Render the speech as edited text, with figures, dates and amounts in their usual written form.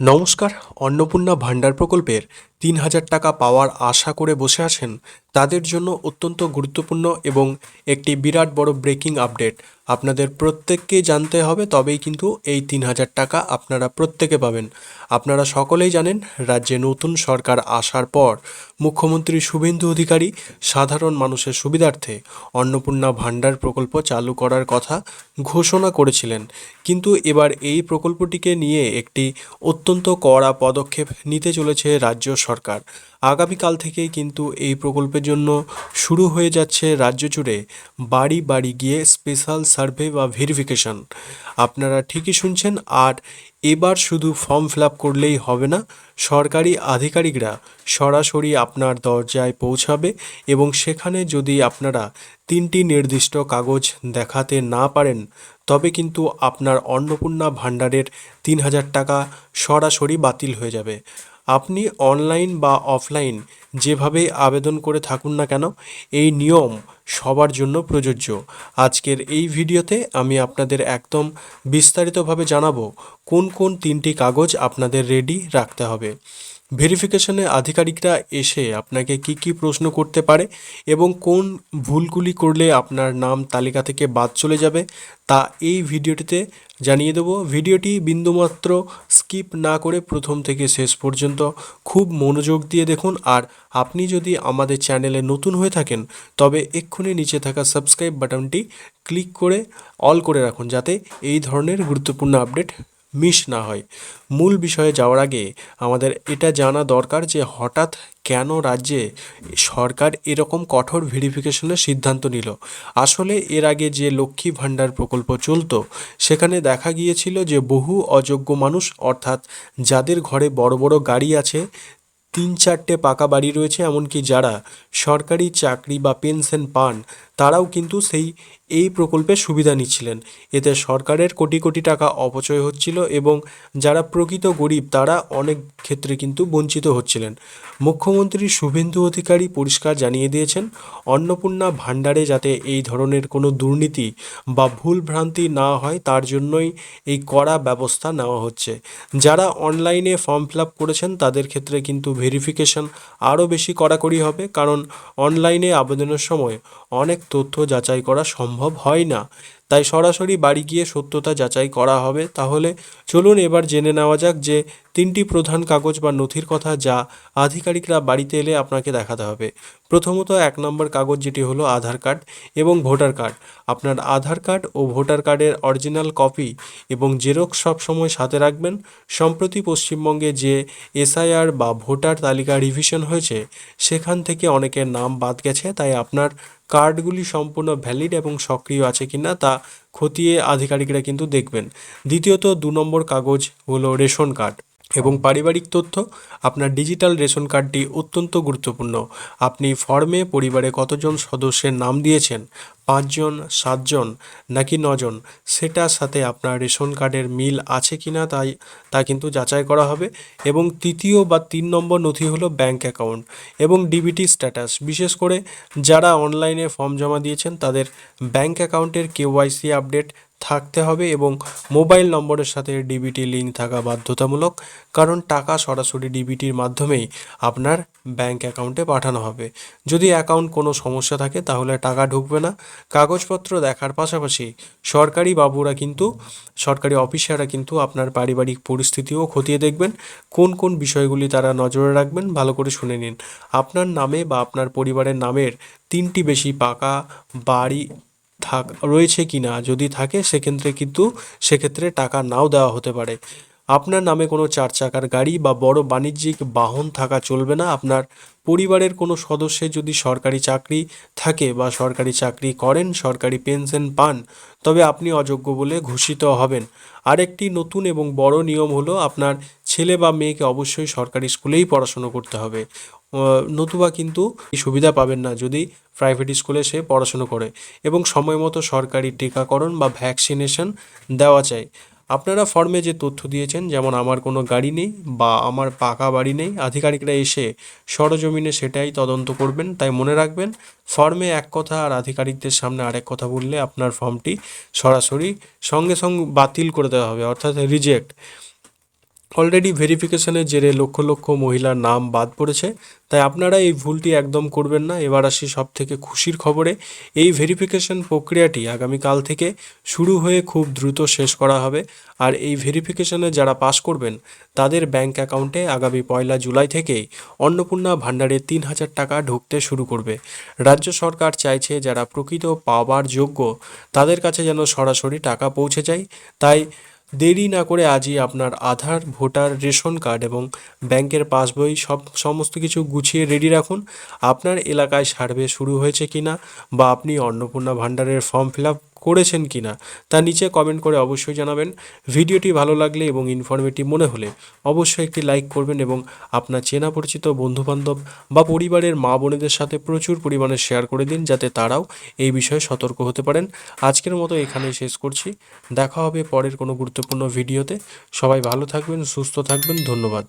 নমস্কার। অন্নপূর্ণা ভাণ্ডার প্রকল্পের ৩,০০০ টাকা পাওয়ার আশা করে বসে আছেন তাদের জন্য অত্যন্ত গুরুত্বপূর্ণ এবং একটি বিরাট বড় ব্রেকিং আপডেট আপনাদের প্রত্যেককেই জানতে হবে, তবেই কিন্তু এই ৩,০০০ টাকা আপনারা প্রত্যেকে পাবেন। আপনারা সকলেই জানেন, রাজ্যে নতুন সরকার আসার পর মুখ্যমন্ত্রী শুভেন্দু অধিকারী সাধারণ মানুষের সুবিধার্থে অন্নপূর্ণা ভাণ্ডার প্রকল্প চালু করার কথা ঘোষণা করেছিলেন। কিন্তু এবার এই প্রকল্পটিকে নিয়ে একটি অত্যন্ত কড়া পদক্ষেপ নিতে চলেছে রাজ্য সরকার। আগামীকাল থেকেই কিন্তু এই প্রকল্পের জন্য শুরু হয়ে যাচ্ছে রাজ্য জুড়ে বাড়ি বাড়ি গিয়ে স্পেশাল সার্ভে বা ভেরিফিকেশন। আপনারা ঠিকই শুনছেন। আর এবার শুধু ফর্ম ফিল আপ করলেই হবে না, সরকারি আধিকারিকরা সরাসরি আপনার দরজায় পৌঁছাবে এবং সেখানে যদি আপনারা ৩টি নির্দিষ্ট কাগজ দেখাতে না পারেন, তবে কিন্তু আপনার অন্নপূর্ণা ভাণ্ডারের ৩,০০০ টাকা সরাসরি বাতিল হয়ে যাবে। আপনি অনলাইন বা অফলাইন যেভাবেই আবেদন করে থাকুন না কেন, এই নিয়ম সবার জন্য প্রযোজ্য। আজকের এই ভিডিওতে আমি আপনাদের একদম বিস্তারিতভাবে জানাবো কোন কোন 3টি কাগজ আপনাদের রেডি রাখতে হবে। ভেরিফিকেশনে আধিকারিকরা এসে আপনাকে কি কি প্রশ্ন করতে পারে এবং কোন ভুলগুলি করলে আপনার নাম তালিকা থেকে বাদ চলে যাবে, তা এই ভিডিওটিতে জানিয়ে দেবো। ভিডিওটি বিন্দুমাত্র স্কিপ না করে প্রথম থেকে শেষ পর্যন্ত খুব মনোযোগ দিয়ে দেখুন। আর আপনি যদি আমাদের চ্যানেলে নতুন হয়ে থাকেন, তবে এক্ষুনি নিচে থাকা সাবস্ক্রাইব বাটনটি ক্লিক করে অল করে রাখুন, যাতে এই ধরনের গুরুত্বপূর্ণ আপডেট মিস না হয়। মূল বিষয়ে যাওয়ার আগে আমাদের এটা জানা দরকার যে হঠাৎ কেন রাজ্যে সরকার এরকম কঠোর ভেরিফিকেশনের সিদ্ধান্ত নিল। আসলে এর আগে যে লক্ষ্মী ভাণ্ডার প্রকল্প চলতো, সেখানে দেখা গিয়েছিল যে বহু অযোগ্য মানুষ, অর্থাৎ যাদের ঘরে বড় বড় গাড়ি আছে, 3-4টে পাকা বাড়ি রয়েছে, এমনকি যারা সরকারি চাকরি বা পেনশন পান, তারাও কিন্তু এই প্রকল্পের সুবিধা নিচ্ছিলেন। এতে সরকারের কোটি কোটি টাকা অপচয় হচ্ছিল এবং যারা প্রকৃত গরিব তারা অনেক ক্ষেত্রে কিন্তু বঞ্চিত হচ্ছিলেন। মুখ্যমন্ত্রী শুভেন্দু অধিকারী পরিষ্কার জানিয়ে দিয়েছেন, অন্নপূর্ণা ভাণ্ডারে যাতে এই ধরনের কোনো দুর্নীতি বা ভুলভ্রান্তি না হয়, তার জন্যই এই কড়া ব্যবস্থা নেওয়া হচ্ছে। যারা অনলাইনে ফর্ম ফিল আপ করেছেন তাদের ক্ষেত্রে কিন্তু ভেরিফিকেশন আরও বেশি কড়াকড়ি হবে, কারণ অনলাইনে আবেদনের সময় অনেক তথ্য যাচাই করা সম্ভব হয় না। তাই সরাসরি বাড়ি গিয়ে সত্যতা যাচাই করা হবে। তাহলে চলুন এবার জেনে নেওয়া যাক যে 3টি প্রধান কাগজ বা নথির কথা যা আধিকারিকরা বাড়িতে এলে আপনাকে দেখাতে হবে। প্রথমত 1 নম্বর কাগজ, যেটি হলো আধার কার্ড এবং ভোটার কার্ড। আপনার আধার কার্ড ও ভোটার কার্ডের অরিজিনাল কপি এবং জেরক্স সব সময় সাথে রাখবেন। সম্প্রতি পশ্চিমবঙ্গে যে এসআইআর বা ভোটার তালিকা রিভিশন হয়েছে, সেখান থেকে অনেকের নাম বাদ গেছে, তাই আপনার কার্ডগুলি সম্পূর্ণ ভ্যালিড এবং সক্রিয় আছে কিনা তা খতিয়ে আধিকারিকরা কিন্তু দেখবেন। দ্বিতীয়ত 2 নম্বর কাগজ হলো রেশন কার্ড এবং পারিবারিক তথ্য। আপনার ডিজিটাল রেশন কার্ডটি অত্যন্ত গুরুত্বপূর্ণ। আপনি ফর্মে পরিবারে কতজন সদস্যের নাম দিয়েছেন, 5 জন, 7 জন নাকি 9 জন, সেটার সাথে আপনার রেশন কার্ডের মিল আছে কিনা তা কিন্তু যাচাই করা হবে। এবং তৃতীয় বা 3 নম্বর নথি হলো ব্যাংক অ্যাকাউন্ট এবং ডিবিটি স্ট্যাটাস। বিশেষ করে যারা অনলাইনে ফর্ম জমা দিয়েছেন তাদের ব্যাংক অ্যাকাউন্টের কেওয়াইসি আপডেট থাকতে হবে এবং মোবাইল নম্বরের সাথে ডিবিটি লিঙ্ক থাকা বাধ্যতামূলক, কারণ টাকা সরাসরি ডিবিটির মাধ্যমেই আপনার ব্যাংক অ্যাকাউন্টে পাঠানো হবে। যদি অ্যাকাউন্ট কোনো সমস্যা থাকে তাহলে টাকা ঢুকবে না। কাগজপত্র দেখার পাশাপাশি সরকারি অফিসাররা কিন্তু আপনার পারিবারিক পরিস্থিতিও খতিয়ে দেখবেন। কোন কোন বিষয়গুলি তারা নজরে রাখবেন ভালো করে শুনে নিন। আপনার নামে বা আপনার পরিবারের নামের 3টি বেশি পাকা বাড়ি রয়েছে কিনা, যদি থাকে সেক্ষেত্রে টাকা নাও দেওয়া হতে পারে। আপনার নামে কোনো 4 চাকার গাড়ি বা বড় বাণিজ্যিক বাহন থাকা চলবে না। আপনার পরিবারের কোনো সদস্যের যদি সরকারি চাকরি থাকে বা সরকারি চাকরি করেন, সরকারি পেনশন পান, তবে আপনি অযোগ্য বলে ঘোষিত হবেন। আরেকটি নতুন এবং বড় নিয়ম হলো, আপনার ছেলে বা মেয়েকে অবশ্যই সরকারি স্কুলেই পড়াশুনো করতে হবে, নতুবা কিন্তু সুবিধা পাবেন না যদি প্রাইভেট স্কুলে সে পড়াশুনো করে। এবং সময় মতো সরকারি টিকাকরণ বা ভ্যাকসিনেশন দেওয়া চাই। আপনারা ফর্মে যে তথ্য দিয়েছেন, যেমন আমার কোনো গাড়ি নেই বা আমার পাকা বাড়ি নেই, আধিকারিকরা এসে সরজমিনে সেটাই তদন্ত করবেন। তাই মনে রাখবেন, ফর্মে এক কথা আর আধিকারিকদের সামনে আরেক কথা বললে আপনার ফর্মটি সরাসরি সঙ্গে সঙ্গে বাতিল করে দেওয়া হবে, অর্থাৎ রিজেক্ট। অলরেডি ভেরিফিকেশনের জেরে লক্ষ লক্ষ মহিলার নাম বাদ পড়েছে, তাই আপনারা এই ভুলটি একদম করবেন না। এবার আসি সব থেকে খুশির খবরে। এই ভেরিফিকেশন প্রক্রিয়াটি আগামীকাল থেকে শুরু হয়ে খুব দ্রুত শেষ করা হবে। আর এই ভেরিফিকেশনে যারা পাস করবেন তাদের ব্যাংক অ্যাকাউন্টে আগামী 1 জুলাই থেকেই অন্নপূর্ণা ভাণ্ডারে 3,000 টাকা ঢুকতে শুরু করবে। রাজ্য সরকার চাইছে যারা প্রকৃত পাওয়ার যোগ্য তাদের কাছে যেন সরাসরি টাকা পৌঁছে যায়। তাই দেরি না করে আজই আপনার আধার, ভোটার, রেশন কার্ড এবং ব্যাংকের পাসবই সমস্ত কিছু গুছিয়ে রেডি রাখুন। আপনার এলাকায় সার্ভে শুরু হয়েছে কিনা বা আপনি অন্নপূর্ণা ভাণ্ডারের ফর্ম ফিল আপ করেছেন কিনা তা নিচে কমেন্ট করে অবশ্যই জানাবেন। ভিডিওটি ভালো লাগলে এবং ইনফরমেটিভ মনে হলে অবশ্যই একটি লাইক করবেন এবং আপনার চেনা পরিচিত বন্ধুবান্ধব বা পরিবারের মা বোনেদের সাথে প্রচুর পরিমাণে শেয়ার করে দিন, যাতে তারাও এই বিষয়ে সতর্ক হতে পারেন। আজকের মতো এখানেই শেষ করছি। দেখা হবে পরের কোনো গুরুত্বপূর্ণ ভিডিওতে। সবাই ভালো থাকবেন, সুস্থ থাকবেন। ধন্যবাদ।